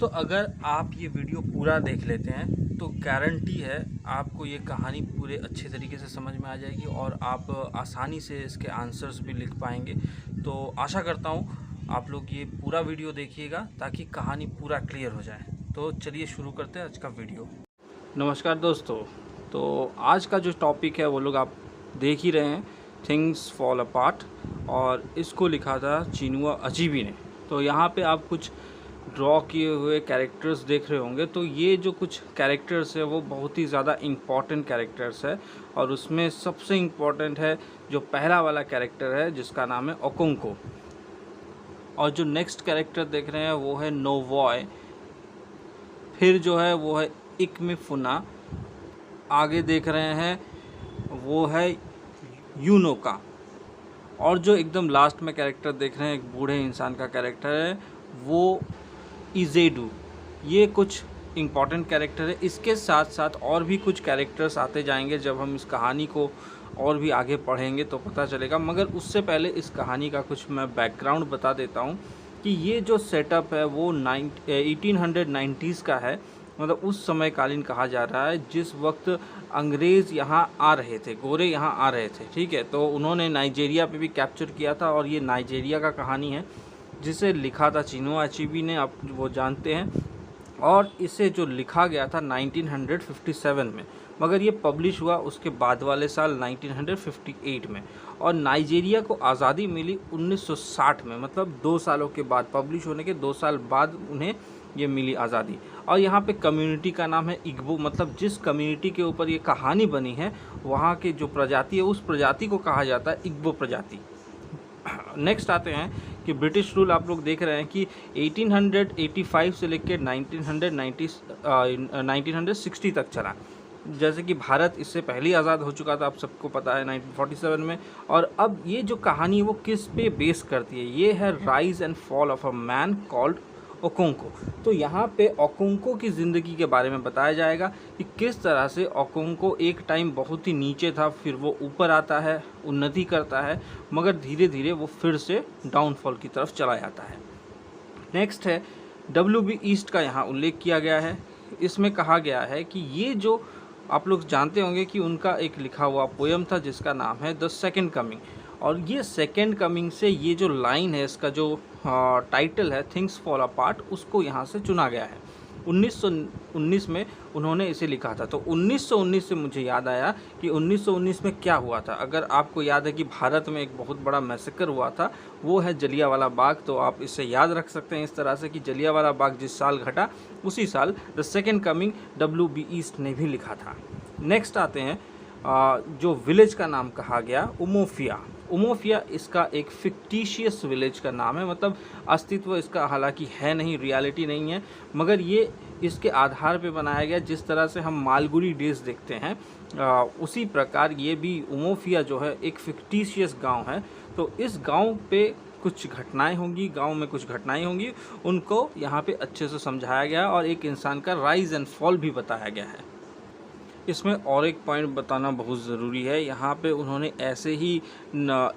दोस्तों, अगर आप ये वीडियो पूरा देख लेते हैं तो गारंटी है आपको ये कहानी पूरे अच्छे तरीके से समझ में आ जाएगी और आप आसानी से इसके आंसर्स भी लिख पाएंगे। तो आशा करता हूँ आप लोग ये पूरा वीडियो देखिएगा ताकि कहानी पूरा क्लियर हो जाए। तो चलिए शुरू करते हैं आज का वीडियो। नमस्कार दोस्तों, तो आज का जो टॉपिक है वो लोग आप देख ही रहे हैं, थिंग्स फॉल अपार्ट, और इसको लिखा था चिनुआ अचीबी ने। तो यहाँ पे आप कुछ ड्रॉ किए हुए कैरेक्टर्स देख रहे होंगे। तो ये जो कुछ कैरेक्टर्स है वो बहुत ही ज़्यादा इम्पॉर्टेंट कैरेक्टर्स है और उसमें सबसे इम्पॉर्टेंट है जो पहला वाला कैरेक्टर है जिसका नाम है ओकोंको, और जो नेक्स्ट कैरेक्टर देख रहे हैं वो है नोवॉय, फिर जो है वो है इकमिफुना, आगे देख रहे हैं वो है यूनोका, और जो एकदम लास्ट में कैरेक्टर देख रहे हैं एक बूढ़े इंसान का कैरेक्टर है वो इजेडू। ये कुछ इम्पॉर्टेंट कैरेक्टर है। इसके साथ साथ और भी कुछ कैरेक्टर्स आते जाएंगे जब हम इस कहानी को और भी आगे पढ़ेंगे तो पता चलेगा। मगर उससे पहले इस कहानी का कुछ मैं बैकग्राउंड बता देता हूँ कि ये जो सेटअप है वो 1890s का है। मतलब उस समय कालीन कहा जा रहा है जिस वक्त अंग्रेज़ यहाँ आ रहे थे, गोरे यहाँ आ रहे थे। ठीक है, तो उन्होंने नाइजीरिया पे भी कैप्चर किया था और ये नाइजीरिया का कहानी है जिसे लिखा था चिनुआ अचीबी ने, आप वो जानते हैं। और इसे जो लिखा गया था 1957 में, मगर ये पब्लिश हुआ उसके बाद वाले साल 1958 में। और नाइजीरिया को आज़ादी मिली 1960 में, मतलब 2 सालों के बाद, पब्लिश होने के 2 साल बाद उन्हें ये मिली आज़ादी। और यहाँ पे कम्युनिटी का नाम है इग्बो, मतलब जिस कम्युनिटी के ऊपर ये कहानी बनी है वहाँ के जो प्रजाति है उस प्रजाति को कहा जाता है इग्बो प्रजाति। नेक्स्ट आते हैं कि ब्रिटिश रूल आप लोग देख रहे हैं कि 1885 से लेकर 1960 तक चला। जैसे कि भारत इससे पहले ही आज़ाद हो चुका था, आप सबको पता है, 1947 में। और अब ये जो कहानी है वो किस पे बेस करती है, ये है rise and fall of a man called Okonkwo. तो यहाँ पे ओकोंको की ज़िंदगी के बारे में बताया जाएगा कि किस तरह से ओकोंको एक टाइम बहुत ही नीचे था, फिर वो ऊपर आता है, उन्नति करता है, मगर धीरे धीरे वो फिर से डाउनफॉल की तरफ चला जाता है। नेक्स्ट है WB ईस्ट का यहाँ उल्लेख किया गया है। इसमें कहा गया है कि ये जो आप लोग जानते होंगे कि उनका एक लिखा हुआ पोयम था जिसका नाम है द सेकेंड कमिंग, और ये सेकेंड कमिंग से ये जो लाइन है इसका जो टाइटल है थिंग्स फॉल अपार्ट, उसको यहाँ से चुना गया है। 1919 में उन्होंने इसे लिखा था। तो 1919 से मुझे याद आया कि 1919 में क्या हुआ था। अगर आपको याद है कि भारत में एक बहुत बड़ा मैसेकर हुआ था, वो है जलियांवाला बाग। तो आप इसे याद रख सकते हैं इस तरह से कि जलियांवाला बाग जिस साल घटा उसी साल the second coming WB east ने भी लिखा था। नेक्स्ट आते हैं जो विलेज का नाम कहा गया उमोफिया। उमोफिया इसका एक फिक्टिशियस विलेज का नाम है, मतलब अस्तित्व इसका हालांकि है नहीं, रियलिटी नहीं है, मगर ये इसके आधार पे बनाया गया। जिस तरह से हम मालगुडी डेज देखते हैं उसी प्रकार ये भी उमोफिया जो है एक फिक्टिशियस गांव है। तो इस गांव पे कुछ घटनाएं होंगी, गांव में कुछ घटनाएं होंगी, उनको यहाँ पे अच्छे से समझाया गया और एक इंसान का राइज एंड फॉल भी बताया गया है। इसमें और एक पॉइंट बताना बहुत ज़रूरी है। यहाँ पे उन्होंने ऐसे ही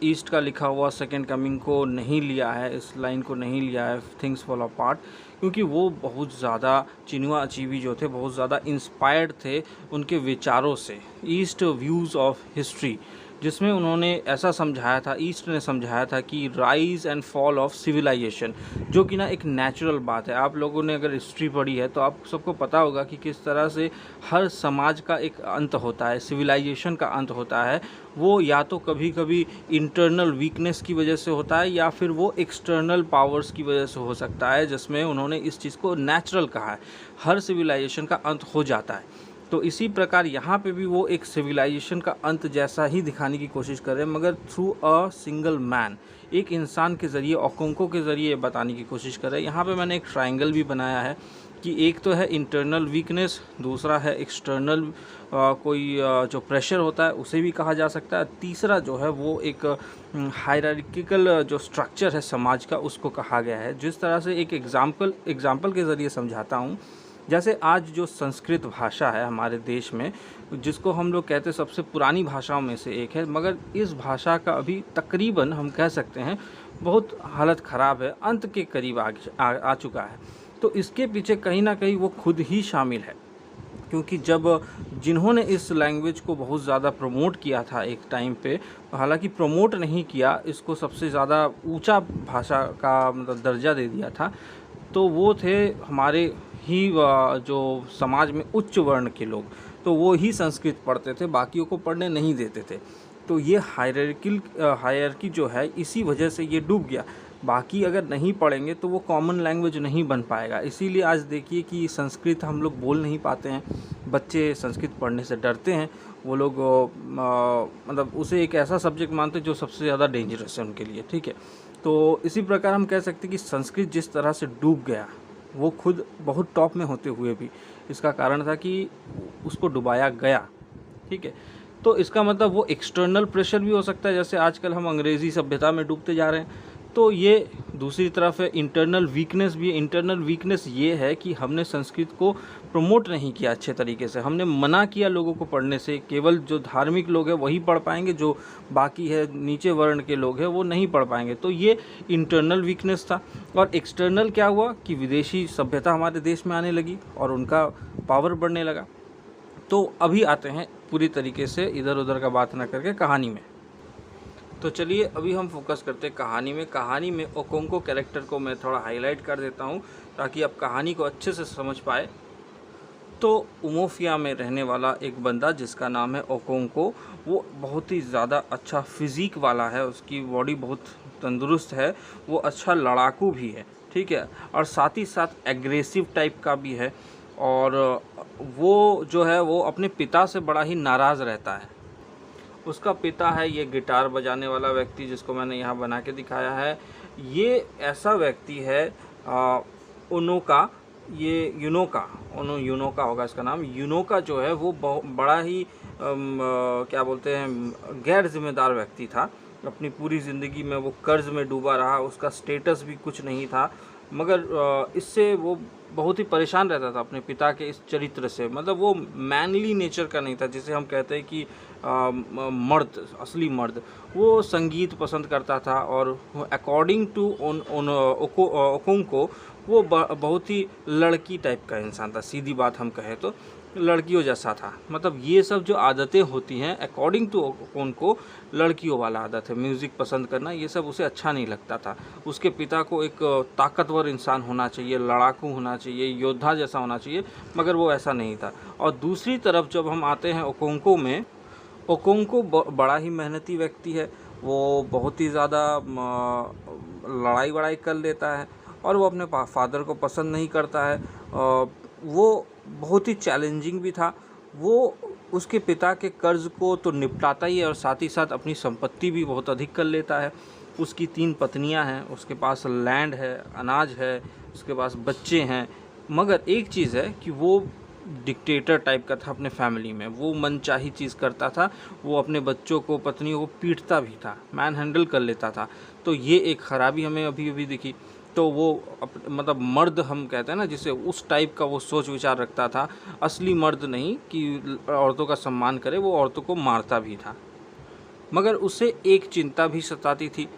ईस्ट का लिखा हुआ सेकेंड कमिंग को नहीं लिया है, इस लाइन को नहीं लिया है थिंग्स फॉल अपार्ट, क्योंकि वो बहुत ज़्यादा चिनुआ अचीबी जो थे बहुत ज़्यादा इंस्पायर्ड थे उनके विचारों से, ईस्ट व्यूज़ ऑफ हिस्ट्री, जिसमें उन्होंने ऐसा समझाया था, ईस्ट ने समझाया था कि rise and fall of civilisation, जो कि ना एक नेचुरल बात है। आप लोगों ने अगर हिस्ट्री पढ़ी है तो आप सबको पता होगा कि किस तरह से हर समाज का एक अंत होता है, सिविलाइजेशन का अंत होता है। वो या तो कभी कभी इंटरनल वीकनेस की वजह से होता है या फिर वो एक्सटर्नल पावर्स की वजह से हो सकता है, जिसमें उन्होंने इस चीज़ को नेचुरल कहा है। हर सिविलाइजेशन का अंत हो जाता है। तो इसी प्रकार यहाँ पे भी वो एक सिविलाइजेशन का अंत जैसा ही दिखाने की कोशिश कर रहे हैं, मगर थ्रू अ सिंगल मैन, एक इंसान के ज़रिए, ओकोंको के ज़रिए बताने की कोशिश कर रहे हैं। यहाँ पे मैंने एक ट्रायंगल भी बनाया है कि एक तो है इंटरनल वीकनेस, दूसरा है एक्सटर्नल जो प्रेशर होता है उसे भी कहा जा सकता है, तीसरा जो है वो एक हायरार्किकल जो स्ट्रक्चर है समाज का उसको कहा गया है। जिस तरह से एक एग्जाम्पल के ज़रिए समझाता हूँ, जैसे आज जो संस्कृत भाषा है हमारे देश में, जिसको हम लोग कहते हैं सबसे पुरानी भाषाओं में से एक है, मगर इस भाषा का अभी तकरीबन हम कह सकते हैं बहुत हालत ख़राब है, अंत के करीब आ चुका है। तो इसके पीछे कहीं ना कहीं वो खुद ही शामिल है, क्योंकि जब जिन्होंने इस लैंग्वेज को बहुत ज़्यादा प्रमोट किया था एक टाइम पे, हालांकि प्रमोट नहीं किया, इसको सबसे ज़्यादा ऊंचा भाषा का मतलब दर्जा दे दिया था, तो वो थे हमारे ही जो समाज में उच्च वर्ण के लोग। तो वो ही संस्कृत पढ़ते थे, बाकियों को पढ़ने नहीं देते थे। तो ये हायरार्की जो है इसी वजह से ये डूब गया। बाकी अगर नहीं पढ़ेंगे तो वो कॉमन लैंग्वेज नहीं बन पाएगा। इसीलिए आज देखिए कि संस्कृत हम लोग बोल नहीं पाते हैं, बच्चे संस्कृत पढ़ने से डरते हैं। वो लोग मतलब उसे एक ऐसा सब्जेक्ट मानते हैं जो सबसे ज़्यादा डेंजरस है उनके लिए, ठीक है। तो इसी प्रकार हम कह सकते हैं कि संस्कृत जिस तरह से डूब गया, वो खुद बहुत टॉप में होते हुए भी इसका कारण था कि उसको डुबाया गया, ठीक है। तो इसका मतलब वो एक्सटर्नल प्रेशर भी हो सकता है, जैसे आजकल हम अंग्रेज़ी सभ्यता में डूबते जा रहे हैं। तो ये दूसरी तरफ है इंटरनल वीकनेस भी है। इंटरनल वीकनेस ये है कि हमने संस्कृत को प्रमोट नहीं किया अच्छे तरीके से, हमने मना किया लोगों को पढ़ने से। केवल जो धार्मिक लोग हैं वही पढ़ पाएंगे, जो बाकी है नीचे वर्ण के लोग हैं वो नहीं पढ़ पाएंगे। तो ये इंटरनल वीकनेस था। और एक्सटर्नल क्या हुआ कि विदेशी सभ्यता हमारे देश में आने लगी और उनका पावर बढ़ने लगा। तो अभी आते हैं पूरी तरीके से इधर उधर का बात ना करके कहानी में। तो चलिए अभी हम फोकस करते हैं कहानी में। कहानी में ओकोंको कैरेक्टर को मैं थोड़ा हाईलाइट कर देता हूँ ताकि आप कहानी को अच्छे से समझ पाए। तो उमोफिया में रहने वाला एक बंदा जिसका नाम है ओकोंको, वो बहुत ही ज़्यादा अच्छा फिज़िक वाला है, उसकी बॉडी बहुत तंदुरुस्त है, वो अच्छा लड़ाकू भी है, ठीक है, और साथ ही साथ एग्रेसिव टाइप का भी है। और वो जो है वो अपने पिता से बड़ा ही नाराज़ रहता है। उसका पिता है ये गिटार बजाने वाला व्यक्ति जिसको मैंने यहाँ बना के दिखाया है। ये ऐसा व्यक्ति है उनोका, ये यूनोका होगा इसका नाम। यूनोका जो है वो बड़ा ही क्या बोलते हैं गैर जिम्मेदार व्यक्ति था। अपनी पूरी ज़िंदगी में वो कर्ज में डूबा रहा, उसका स्टेटस भी कुछ नहीं था, मगर इससे वो बहुत ही परेशान रहता था अपने पिता के इस चरित्र से। मतलब वो मैनली नेचर का नहीं था, जिसे हम कहते हैं कि मर्द, असली मर्द। वो संगीत पसंद करता था और अकॉर्डिंग टू ओकोंको वो बहुत ही लड़की टाइप का इंसान था। सीधी बात हम कहें तो लड़कियों जैसा था। मतलब ये सब जो आदतें होती हैं अकॉर्डिंग टू ओकोंको लड़कियों वाला आदत है, म्यूज़िक पसंद करना, ये सब उसे अच्छा नहीं लगता था। उसके पिता को एक ताकतवर इंसान होना चाहिए, लड़ाकू होना चाहिए, योद्धा जैसा होना चाहिए, मगर वो ऐसा नहीं था। और दूसरी तरफ जब हम आते हैं ओकोंको में, ओकोंको बड़ा ही मेहनती व्यक्ति है। वो बहुत ही ज़्यादा लड़ाई वड़ाई कर लेता है और वो अपने फादर को पसंद नहीं करता है। वो बहुत ही चैलेंजिंग भी था। वो उसके पिता के कर्ज़ को तो निपटाता ही है और साथ ही साथ अपनी संपत्ति भी बहुत अधिक कर लेता है। उसकी 3 पत्नियां हैं, उसके पास लैंड है, अनाज है, उसके पास बच्चे हैं। मगर एक चीज़ है कि वो डिक्टेटर टाइप का था अपने फैमिली में। वो मनचाही चीज़ करता था, वो अपने बच्चों को, पत्नियों को पीटता भी था, मैन हैंडल कर लेता था। तो ये एक ख़राबी हमें अभी अभी दिखी। तो वो मतलब मर्द हम कहते हैं ना, जिसे उस टाइप का वो सोच विचार रखता था। असली मर्द नहीं कि औरतों का सम्मान करे, वो औरतों को मारता भी था। मगर उसे एक चिंता भी सताती थी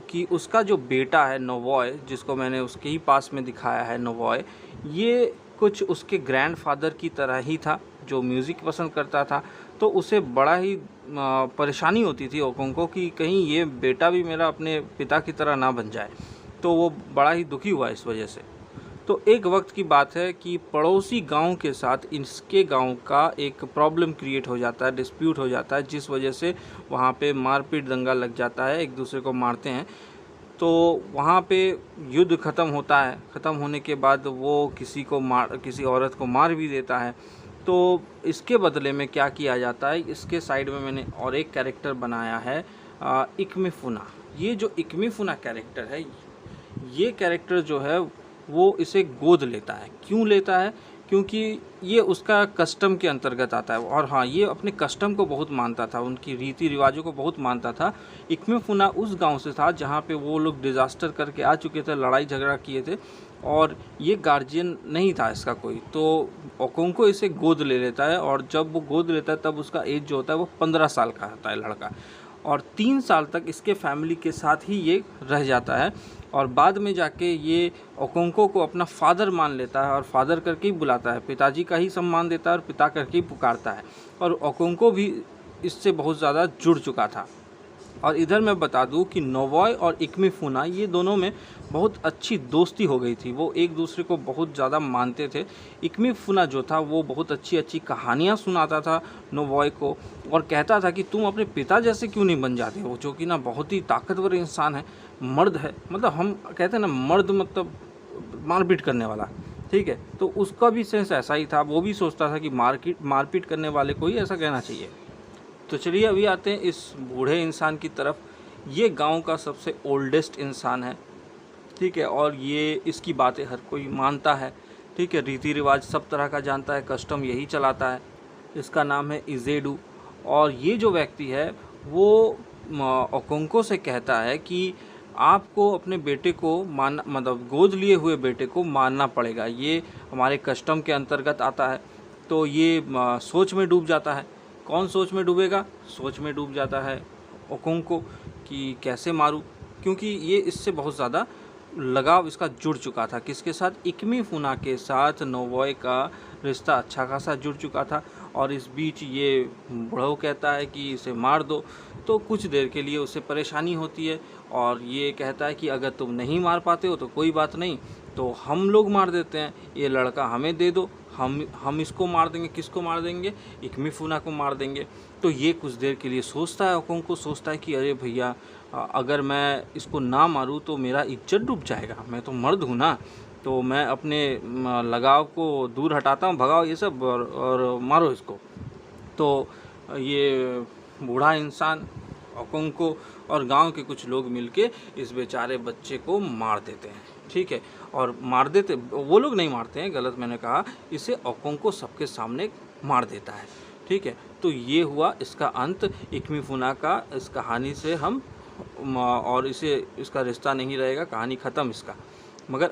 कि उसका जो बेटा है नोवॉय, जिसको मैंने उसके ही पास में दिखाया है नोवॉय, ये कुछ उसके ग्रैंडफादर की तरह ही था जो म्यूज़िक पसंद करता था। तो उसे बड़ा ही परेशानी होती थी ओकोंको कि कहीं ये बेटा भी मेरा अपने पिता की तरह ना बन जाए। तो वो बड़ा ही दुखी हुआ इस वजह से। तो एक वक्त की बात है कि पड़ोसी गांव के साथ इसके गांव का एक प्रॉब्लम क्रिएट हो जाता है, डिस्प्यूट हो जाता है, जिस वजह से वहाँ पे मारपीट दंगा लग जाता है, एक दूसरे को मारते हैं। तो वहाँ पे युद्ध ख़त्म होता है। ख़त्म होने के बाद वो किसी औरत को मार भी देता है। तो इसके बदले में क्या किया जाता है, इसके साइड में मैंने और एक कैरेक्टर बनाया है इकमिफुना। ये जो इकमिफुना कैरेक्टर है, ये कैरेक्टर जो है वो इसे गोद लेता है। क्यों लेता है? क्योंकि ये उसका कस्टम के अंतर्गत आता है। और हाँ, ये अपने कस्टम को बहुत मानता था, उनकी रीति रिवाजों को बहुत मानता था। इकमिफुना उस गांव से था जहाँ पे वो लोग डिज़ास्टर करके आ चुके थे, लड़ाई झगड़ा किए थे, और ये गार्जियन नहीं था इसका कोई। तो ओकोंको इसे गोद ले लेता है, और जब वो गोद लेता है तब उसका एज जो होता है वो 15 साल का होता है लड़का। और 3 साल तक इसके फैमिली के साथ ही ये रह जाता है और बाद में जाके ये ओकोंको को अपना फादर मान लेता है और फादर करके ही बुलाता है, पिताजी का ही सम्मान देता है और पिता करके ही पुकारता है। और ओकोंको भी इससे बहुत ज़्यादा जुड़ चुका था। और इधर मैं बता दूं कि नोवॉय और इक्मीफुना ये दोनों में बहुत अच्छी दोस्ती हो गई थी, वो एक दूसरे को बहुत ज़्यादा मानते थे। इक्मीफुना जो था वो बहुत अच्छी अच्छी कहानियाँ सुनाता था नोवॉय को और कहता था कि तुम अपने पिता जैसे क्यों नहीं बन जाते हो, जो कि ना बहुत ही ताकतवर इंसान है, मर्द है, मतलब हम कहते हैं ना मर्द मतलब मारपीट करने वाला, ठीक है। तो उसका भी सेंस ऐसा ही था, वो भी सोचता था कि मारपीट करने वाले को ही ऐसा कहना चाहिए। तो चलिए अभी आते हैं इस बूढ़े इंसान की तरफ। ये गांव का सबसे ओल्डेस्ट इंसान है, ठीक है, और ये इसकी बातें हर कोई मानता है, ठीक है, रीति रिवाज सब तरह का जानता है, कस्टम यही चलाता है। इसका नाम है इजेडू। और ये जो व्यक्ति है वो ओकोंको से कहता है कि आपको अपने बेटे को मानना, मतलब गोद लिए हुए बेटे को मानना पड़ेगा, ये हमारे कस्टम के अंतर्गत आता है। तो ये सोच में डूब जाता है। कौन सोच में डूबेगा? सोच में डूब जाता है ओकोंको कि कैसे मारूं, क्योंकि ये इससे बहुत ज़्यादा लगाव इसका जुड़ चुका था। किसके साथ? इक्मीफुना के साथ नोवॉय का रिश्ता अच्छा खासा जुड़ चुका था। और इस बीच ये बुढ़ऊ कहता है कि इसे मार दो, तो कुछ देर के लिए उसे परेशानी होती है और ये कहता है कि अगर तुम नहीं मार पाते हो तो कोई बात नहीं, तो हम लोग मार देते हैं, ये लड़का हमें दे दो, हम इसको मार देंगे। किसको मार देंगे? इक्मीफुना को मार देंगे। तो ये कुछ देर के लिए सोचता है, ओकोंको सोचता है कि अरे भैया, अगर मैं इसको ना मारूं तो मेरा इज्जत डूब जाएगा, मैं तो मर्द हूँ ना, तो मैं अपने लगाव को दूर हटाता हूँ, भगाओ ये सब और मारो इसको। तो ये बूढ़ा इंसान, ओकोंको और गांव के कुछ लोग मिलके इस बेचारे बच्चे को मार देते हैं, ठीक है। और मार देते, वो लोग नहीं मारते हैं, गलत मैंने कहा, इसे ओकोंको सबके सामने मार देता है, ठीक है। तो ये हुआ इसका अंत इक्मीफुना का। इस कहानी से हम और इसका रिश्ता नहीं रहेगा, कहानी ख़त्म इसका। मगर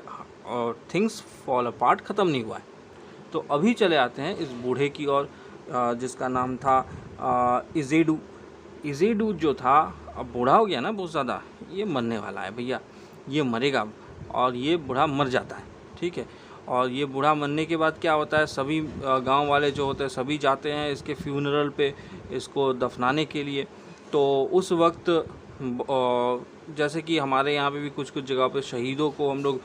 थिंग्स फॉल अपार्ट ख़त्म नहीं हुआ है। तो अभी चले आते हैं इस बूढ़े की ओर, जिसका नाम था इजेडू। इजेडू जो था, अब बूढ़ा हो गया ना बहुत ज़्यादा, ये मरने वाला है भैया, ये मरेगा। और ये बूढ़ा मर जाता है, ठीक है। और ये बूढ़ा मरने के बाद क्या होता है, सभी गांव वाले जो होते हैं सभी जाते हैं इसके फ्यूनरल पे, इसको दफनाने के लिए। तो उस वक्त जैसे कि हमारे यहाँ पे भी कुछ कुछ जगह पे शहीदों को हम लोग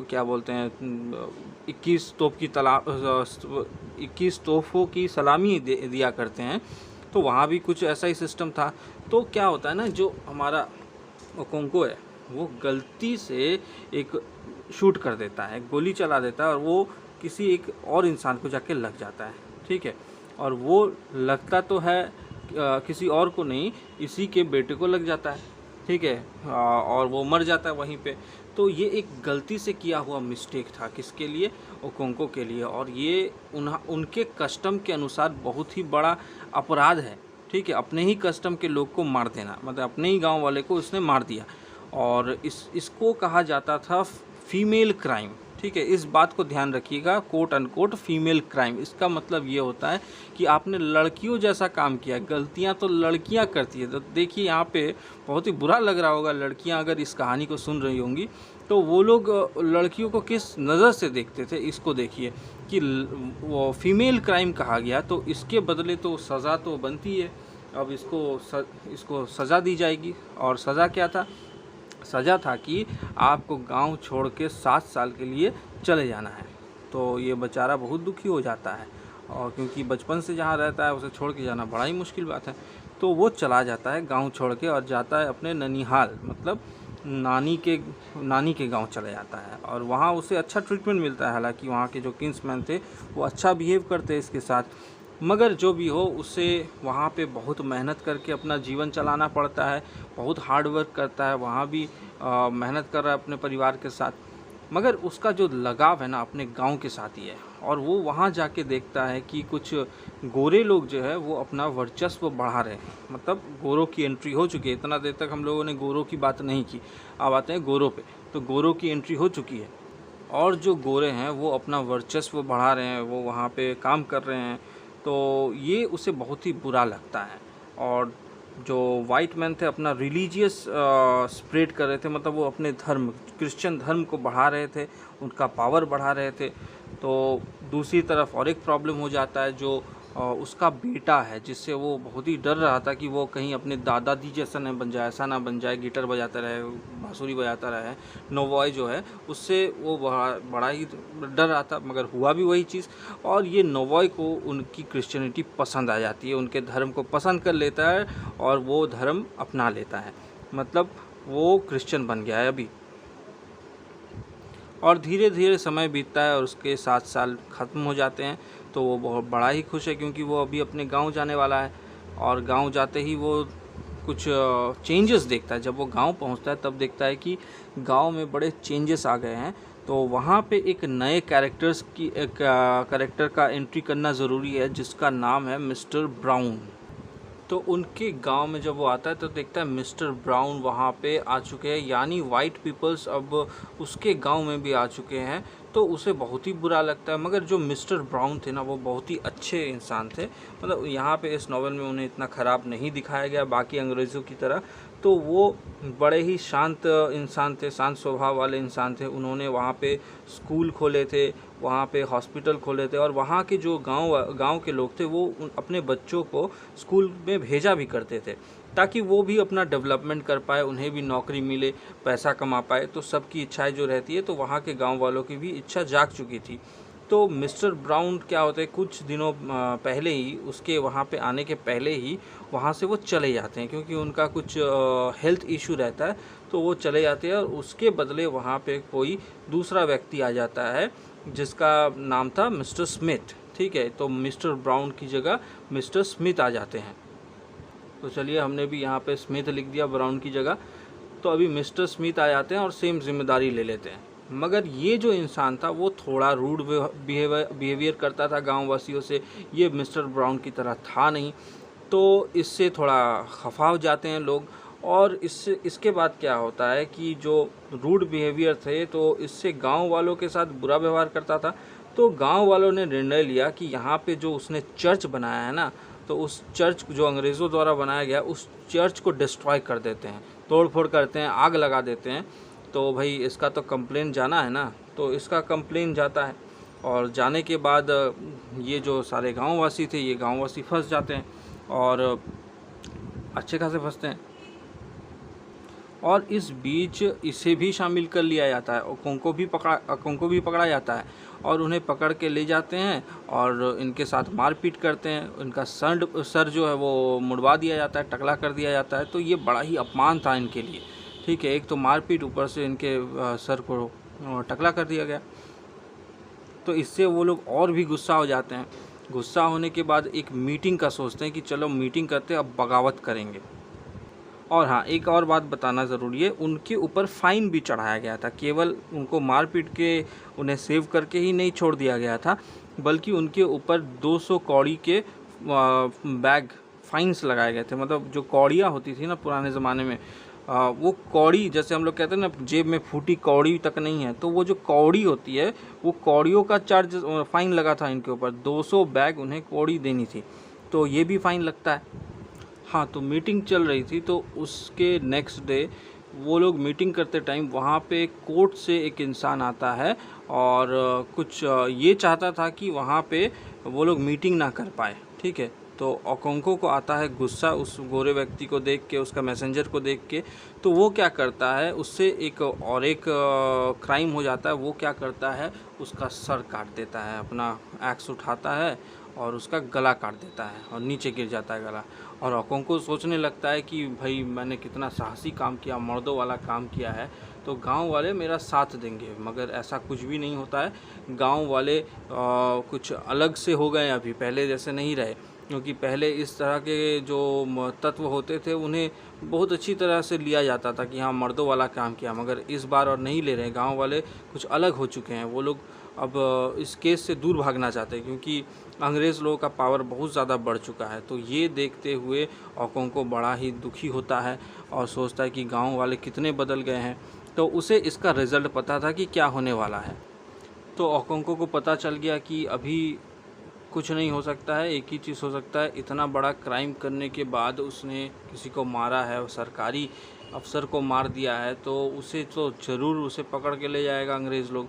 क्या बोलते हैं, 21 तोपों की सलामी दिया करते हैं। तो वहाँ भी कुछ ऐसा ही सिस्टम था। तो क्या होता है ना, जो हमारा ओकोंको है वो गलती से एक शूट कर देता है, गोली चला देता है और वो किसी एक और इंसान को जाके लग जाता है, ठीक है। और वो लगता तो है किसी और को नहीं, इसी के बेटे को लग जाता है, ठीक है, और वो मर जाता है वहीं पे। तो ये एक गलती से किया हुआ मिस्टेक था, किसके लिए? ओकोंको के लिए। और ये उनके कस्टम के अनुसार बहुत ही बड़ा अपराध है, ठीक है, अपने ही कस्टम के लोग को मार देना, मतलब अपने ही गांव वाले को उसने मार दिया। और इसको कहा जाता था फीमेल क्राइम, ठीक है। इस बात को ध्यान रखिएगा, कोट अनकोट फीमेल क्राइम। इसका मतलब ये होता है कि आपने लड़कियों जैसा काम किया। गलतियां तो लड़कियां करती है। तो देखिए यहाँ पे बहुत ही बुरा लग रहा होगा, लड़कियां अगर इस कहानी को सुन रही होंगी तो वो लोग लड़कियों को किस नज़र से देखते थे। इसको देखिए कि वो फीमेल क्राइम कहा गया, तो इसके बदले तो सज़ा तो बनती है। अब इसको सज़ा दी जाएगी। और सज़ा क्या था? सज़ा था कि आपको गांव छोड़ के 7 साल के लिए चले जाना है। तो ये बेचारा बहुत दुखी हो जाता है, और क्योंकि बचपन से जहाँ रहता है उसे छोड़ के जाना बड़ा ही मुश्किल बात है। तो वो चला जाता है गांव छोड़ के और जाता है अपने ननिहाल, मतलब नानी के गांव चला जाता है। और वहाँ उसे अच्छा ट्रीटमेंट मिलता है। हालांकि वहाँ के जो किंग्समैन थे वो अच्छा बिहेव करते हैं इसके साथ, मगर जो भी हो उसे वहाँ पे बहुत मेहनत करके अपना जीवन चलाना पड़ता है, बहुत हार्ड वर्क करता है, वहाँ भी मेहनत कर रहा है अपने परिवार के साथ। मगर उसका जो लगाव है ना अपने गांव के साथ ही है। और वो वहाँ जाके देखता है कि कुछ गोरे लोग जो है वो अपना वर्चस्व बढ़ा रहे हैं, मतलब गोरों की एंट्री हो चुकी है। इतना देर तक हम लोगों ने गोरों की बात नहीं की, अब आते हैं गोरों पे। तो गोरों की एंट्री हो चुकी है और जो गोरे हैं वो अपना वर्चस्व बढ़ा रहे हैं, वो वहाँ पे काम कर रहे हैं। तो ये उसे बहुत ही बुरा लगता है। और जो वाइट मैन थे अपना रिलीजियस स्प्रेड कर रहे थे, मतलब वो अपने धर्म क्रिश्चियन धर्म को बढ़ा रहे थे, उनका पावर बढ़ा रहे थे। तो दूसरी तरफ और एक प्रॉब्लम हो जाता है, जो उसका बेटा है, जिससे वो बहुत ही डर रहा था कि वो कहीं अपने दादाजी जैसा न बन जाए, ऐसा ना बन जाए, गिटार बजाता रहे, बांसुरी बजाता रहे, नोवॉय जो है उससे वो बड़ा ही डर रहा था। मगर हुआ भी वही चीज़, और ये नोवॉय को उनकी क्रिश्चियनिटी पसंद आ जाती है, उनके धर्म को पसंद कर लेता है और वो धर्म अपना लेता है, मतलब वो क्रिश्चियन बन गया है अभी। और धीरे धीरे समय बीतता है और उसके 7 साल ख़त्म हो जाते हैं। तो वो बहुत बड़ा ही खुश है, क्योंकि वो अभी अपने गांव जाने वाला है। और गांव जाते ही वो कुछ चेंजेस देखता है। जब वो गांव पहुंचता है तब देखता है कि गांव में बड़े चेंजेस आ गए हैं। तो वहाँ पे एक नए कैरेक्टर का एंट्री करना ज़रूरी है, जिसका नाम है मिस्टर ब्राउन। तो उनके गांव में जब वो आता है तो देखता है मिस्टर ब्राउन वहाँ पे आ चुके हैं, यानी वाइट पीपल्स अब उसके गांव में भी आ चुके हैं। तो उसे बहुत ही बुरा लगता है। मगर जो मिस्टर ब्राउन थे ना, वो बहुत ही अच्छे इंसान थे, मतलब यहाँ पे इस नॉवेल में उन्हें इतना ख़राब नहीं दिखाया गया बाकी अंग्रेज़ों की तरह। तो वो बड़े ही शांत इंसान थे, शांत स्वभाव वाले इंसान थे। उन्होंने वहाँ पे स्कूल खोले थे, वहाँ पे हॉस्पिटल खोले थे, और वहाँ के जो गांव के लोग थे वो अपने बच्चों को स्कूल में भेजा भी करते थे, ताकि वो भी अपना डेवलपमेंट कर पाए, उन्हें भी नौकरी मिले, पैसा कमा पाए। तो सबकी इच्छाएं जो रहती है, तो वहाँ के गांव वालों की भी इच्छा जाग चुकी थी। तो मिस्टर ब्राउन क्या होता है, कुछ दिनों पहले ही, उसके वहाँ पे आने के पहले ही वहाँ से वो चले जाते हैं, क्योंकि उनका कुछ हेल्थ इशू रहता है। तो वो चले जाते हैं और उसके बदले वहाँ पे कोई दूसरा व्यक्ति आ जाता है, जिसका नाम था मिस्टर स्मिथ। ठीक है, तो मिस्टर ब्राउन की जगह मिस्टर स्मिथ आ जाते हैं। तो चलिए, हमने भी यहाँ पे स्मिथ लिख दिया ब्राउन की जगह। तो अभी मिस्टर स्मिथ आ जाते हैं और सेम जिम्मेदारी ले लेते हैं। मगर ये जो इंसान था वो थोड़ा रूड बिहेवियर करता था गाँव वासियों से, ये मिस्टर ब्राउन की तरह था नहीं। तो इससे थोड़ा खफा हो जाते हैं लोग। और इसके बाद क्या होता है कि जो रूड बिहेवियर थे, तो इससे गांव वालों के साथ बुरा व्यवहार करता था। तो गांव वालों ने निर्णय लिया कि यहाँ पे जो उसने चर्च बनाया है ना, तो उस चर्च जो अंग्रेज़ों द्वारा बनाया गया, उस चर्च को डिस्ट्रॉय कर देते हैं, तोड़ फोड़ करते हैं, आग लगा देते हैं। तो भाई इसका तो कंप्लेन जाना है ना, तो इसका कंप्लेन जाता है। और जाने के बाद ये जो सारे गाँववासी थे, ये गाँववासी फंस जाते हैं, और अच्छे खासे फंसते हैं। और इस बीच इसे भी शामिल कर लिया जाता है, ओकोंको भी पकड़ा जाता है, और उन्हें पकड़ के ले जाते हैं और इनके साथ मारपीट करते हैं। इनका सर जो है वो मुड़वा दिया जाता है, टकला कर दिया जाता है। तो ये बड़ा ही अपमान था इनके लिए। ठीक है, एक तो मारपीट, ऊपर से इनके सर को टकला कर दिया गया। तो इससे वो लोग और भी गुस्सा हो जाते हैं। गुस्सा होने के बाद एक मीटिंग का सोचते हैं कि चलो मीटिंग करते हैं, अब बगावत करेंगे। और हाँ, एक और बात बताना ज़रूरी है, उनके ऊपर फ़ाइन भी चढ़ाया गया था। केवल उनको मार-पीट के उन्हें सेव करके ही नहीं छोड़ दिया गया था, बल्कि उनके ऊपर 200 कौड़ी के बैग फ़ाइन्स लगाए गए थे। मतलब जो कौड़ियाँ होती थी ना पुराने ज़माने में, वो कौड़ी, जैसे हम लोग कहते हैं ना जेब में फूटी कौड़ी तक नहीं है, तो वो जो कौड़ी होती है, वो कौड़ियों का चार्ज फ़ाइन लगा था इनके ऊपर। 200 बैग उन्हें कौड़ी देनी थी, तो ये भी फ़ाइन लगता है। हाँ, तो मीटिंग चल रही थी, तो उसके नेक्स्ट डे वो लोग मीटिंग करते टाइम वहाँ पे कोर्ट से एक इंसान आता है, और कुछ ये चाहता था कि वहाँ पे वो लोग मीटिंग ना कर पाए। ठीक है, तो ओकोंको को आता है गुस्सा उस गोरे व्यक्ति को देख के, उसका मैसेंजर को देख के। तो वो क्या करता है, उससे एक क्राइम हो जाता है। वो क्या करता है, उसका सर काट देता है, अपना एक्स उठाता है और उसका गला काट देता है, और नीचे गिर जाता है गला। और ओकोंको सोचने लगता है कि भाई मैंने कितना साहसी काम किया, मर्दों वाला काम किया है, तो गांव वाले मेरा साथ देंगे। मगर ऐसा कुछ भी नहीं होता है। गांव वाले कुछ अलग से हो गए, अभी पहले जैसे नहीं रहे। क्योंकि पहले इस तरह के जो तत्व होते थे, उन्हें बहुत अच्छी तरह से लिया जाता था कि हाँ मर्दों वाला काम किया। मगर इस बार और नहीं ले रहे, गांव वाले कुछ अलग हो चुके हैं। वो लोग अब इस केस से दूर भागना चाहते हैं, क्योंकि अंग्रेज़ लोगों का पावर बहुत ज़्यादा बढ़ चुका है। तो ये देखते हुए ओकोंको बड़ा ही दुखी होता है और सोचता है कि गांव वाले कितने बदल गए हैं। तो उसे इसका रिज़ल्ट पता था कि क्या होने वाला है। तो ओकोंको को पता चल गया कि अभी कुछ नहीं हो सकता है, एक ही चीज़ हो सकता है, इतना बड़ा क्राइम करने के बाद उसने किसी को मारा है, सरकारी अफसर को मार दिया है, तो उसे तो ज़रूर उसे पकड़ के ले जाएगा अंग्रेज़ लोग।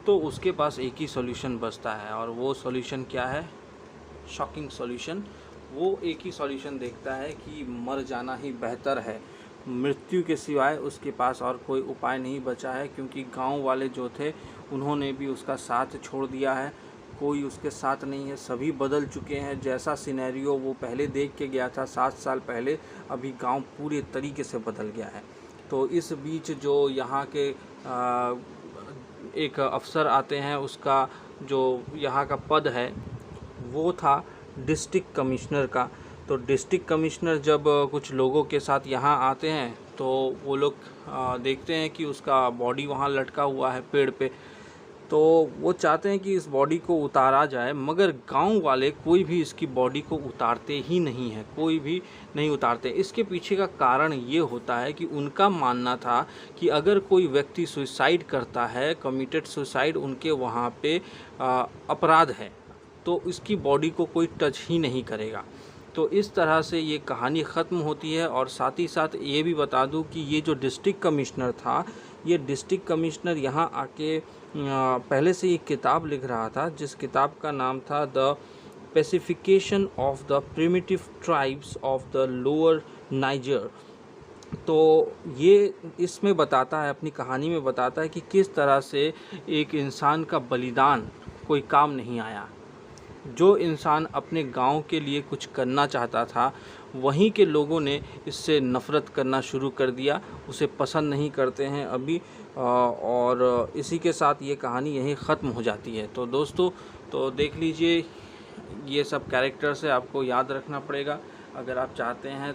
तो उसके पास एक ही सॉल्यूशन बचता है, और वो सॉल्यूशन क्या है? Shocking solution. वो एक ही सॉल्यूशन देखता है कि मर जाना ही बेहतर है, मृत्यु के सिवाय उसके पास और कोई उपाय नहीं बचा है, क्योंकि गांव वाले जो थे उन्होंने भी उसका साथ छोड़ दिया है, कोई उसके साथ नहीं है, सभी बदल चुके हैं। जैसा सिनेरियो वो पहले देख के गया था 7 साल पहले, अभी गांव पूरे तरीके से बदल गया है। तो इस बीच जो यहाँ के एक अफसर आते हैं, उसका जो यहाँ का पद है वो था डिस्ट्रिक्ट कमिश्नर का। तो डिस्ट्रिक्ट कमिश्नर जब कुछ लोगों के साथ यहाँ आते हैं तो वो लोग देखते हैं कि उसका बॉडी वहाँ लटका हुआ है पेड़ पे, तो वो चाहते हैं कि इस बॉडी को उतारा जाए, मगर गांव वाले कोई भी इसकी बॉडी को उतारते ही नहीं है, कोई भी नहीं उतारते। इसके पीछे का कारण ये होता है कि उनका मानना था कि अगर कोई व्यक्ति सुसाइड करता है, कमिटेड सुसाइड, उनके वहाँ पे अपराध है, तो इसकी बॉडी को कोई टच ही नहीं करेगा। तो इस तरह से ये कहानी ख़त्म होती है। और साथ ही साथ ये भी बता दूं कि ये जो डिस्ट्रिक्ट कमिश्नर था, ये डिस्ट्रिक्ट कमिश्नर यहाँ आके पहले से एक किताब लिख रहा था, जिस किताब का नाम था the pacification of the primitive tribes of the lower Niger. तो ये इसमें बताता है, अपनी कहानी में बताता है कि किस तरह से एक इंसान का बलिदान कोई काम नहीं आया। जो इंसान अपने गांव के लिए कुछ करना चाहता था, वहीं के लोगों ने इससे नफ़रत करना शुरू कर दिया, उसे पसंद नहीं करते हैं अभी। और इसी के साथ ये कहानी यहीं ख़त्म हो जाती है। तो दोस्तों, तो देख लीजिए, ये सब कैरेक्टर्स है, आपको याद रखना पड़ेगा। अगर आप चाहते हैं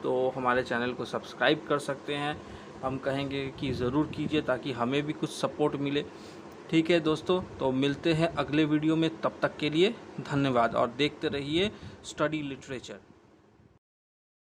तो हमारे चैनल को सब्सक्राइब कर सकते हैं, हम कहेंगे कि ज़रूर कीजिए ताकि हमें भी कुछ सपोर्ट मिले। ठीक है दोस्तों, तो मिलते हैं अगले वीडियो में, तब तक के लिए धन्यवाद और देखते रहिए स्टडी लिटरेचर।